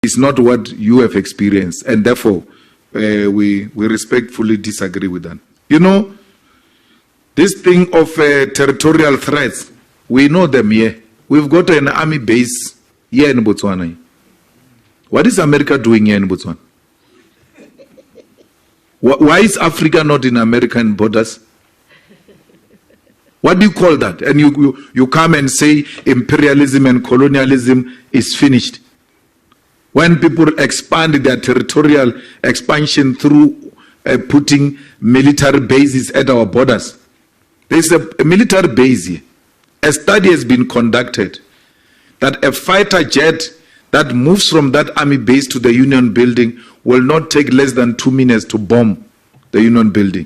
It's not what you have experienced, and therefore we respectfully disagree with that. You know, this thing of territorial threats, we know them here. We've got an army base here in Botswana. What is America doing here in Botswana? Why is Africa not in American borders? What do you call that? And you come and say imperialism and colonialism is finished. When people expand their territorial expansion through putting military bases at our borders. There's a military base here. A study has been conducted that a fighter jet that moves from that army base to the Union building will not take less than 2 minutes to bomb the Union building.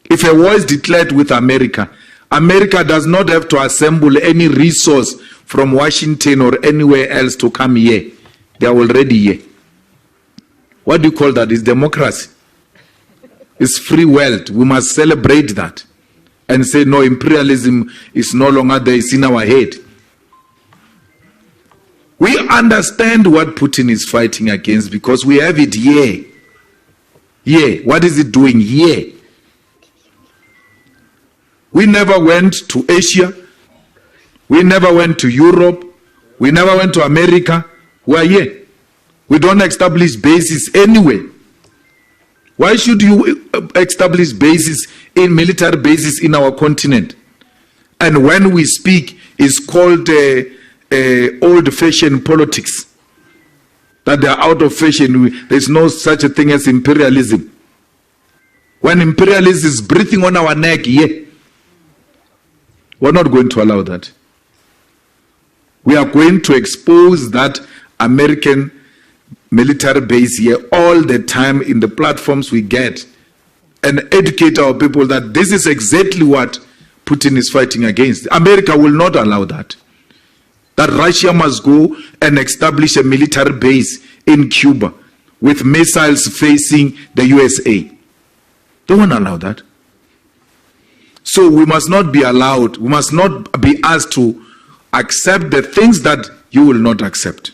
If a war is declared with America, America does not have to assemble any resource from Washington or anywhere else to come here. They are already here. What do you call that? It's democracy. It's free world. We must celebrate that and say, no, imperialism is no longer there. It's in our head. We understand what Putin is fighting against because we have it here. Here. What is it doing here? We never went to Asia. We never went to Europe. We never went to America. We are here. We don't establish bases anywhere. Why should you establish bases in military bases in our continent? And when we speak, it's called old-fashioned politics. That they are out of fashion. There's no such a thing as imperialism. When imperialism is breathing on our neck, yeah, we're not going to allow that. We are going to expose that American military base here all the time in the platforms we get and educate our people that this is exactly what Putin is fighting against. America will not allow that. That Russia must go and establish a military base in Cuba with missiles facing the USA. They won't allow that. So we must not be allowed, we must not be asked to accept the things that you will not accept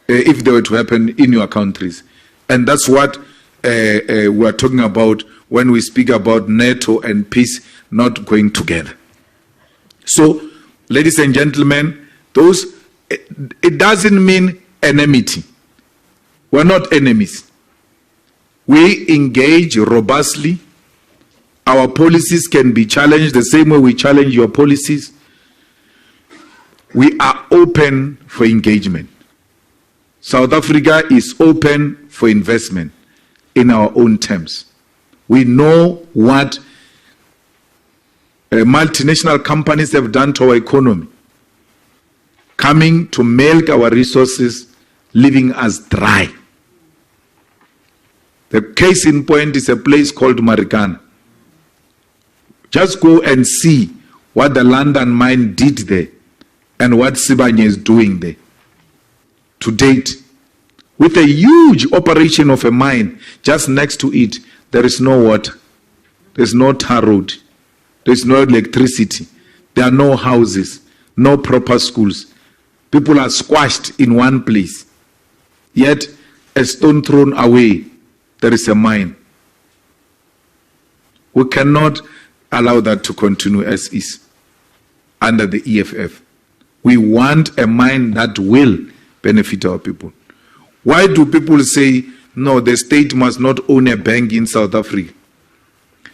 if they were to happen in your countries. And that's what we are talking about when we speak about NATO and peace not going together. So, ladies and gentlemen, it doesn't mean enmity. We're not enemies. We engage robustly. Our policies can be challenged the same way we challenge your policies. We are open for engagement. South Africa is open for investment in our own terms. We know what multinational companies have done to our economy, coming to milk our resources, leaving us dry. The case in point is a place called Marikana. Just go and see what the London mine did there and what Sibanye is doing there. To date, with a huge operation of a mine just next to it, there is no water, there's no tar road, there's no electricity, there are no houses, no proper schools. People are squashed in one place. Yet, a stone thrown away, there is a mine. We cannot allow that to continue as is under the EFF. We want a mine that will benefit our people. Why do people say, no, the state must not own a bank in South Africa?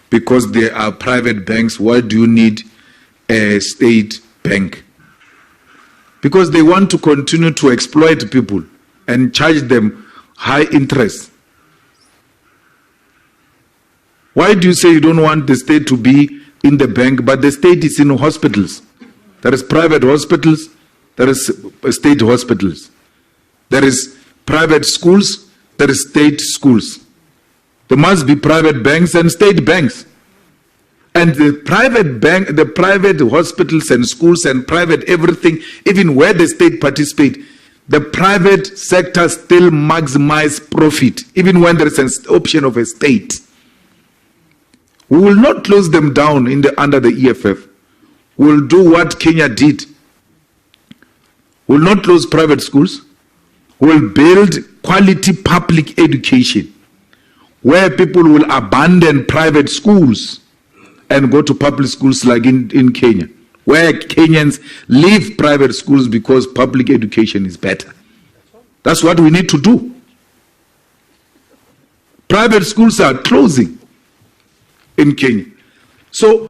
Because there are private banks. Why do you need a state bank? Because they want to continue to exploit people and charge them high interest. Why do you say you don't want the state to be in the bank, but the state is in hospitals? There is private hospitals, there is state hospitals. There is private schools, there is state schools. There must be private banks and state banks. And the private hospitals and schools and private everything, even where the state participate, the private sector still maximize profit, even when there is an option of a state. We will not close them down under the EFF. We will do what Kenya did. We will not close private schools. We will build quality public education where people will abandon private schools and go to public schools like in Kenya, where Kenyans leave private schools because public education is better. That's what we need to do. Private schools are closing in Kenya. So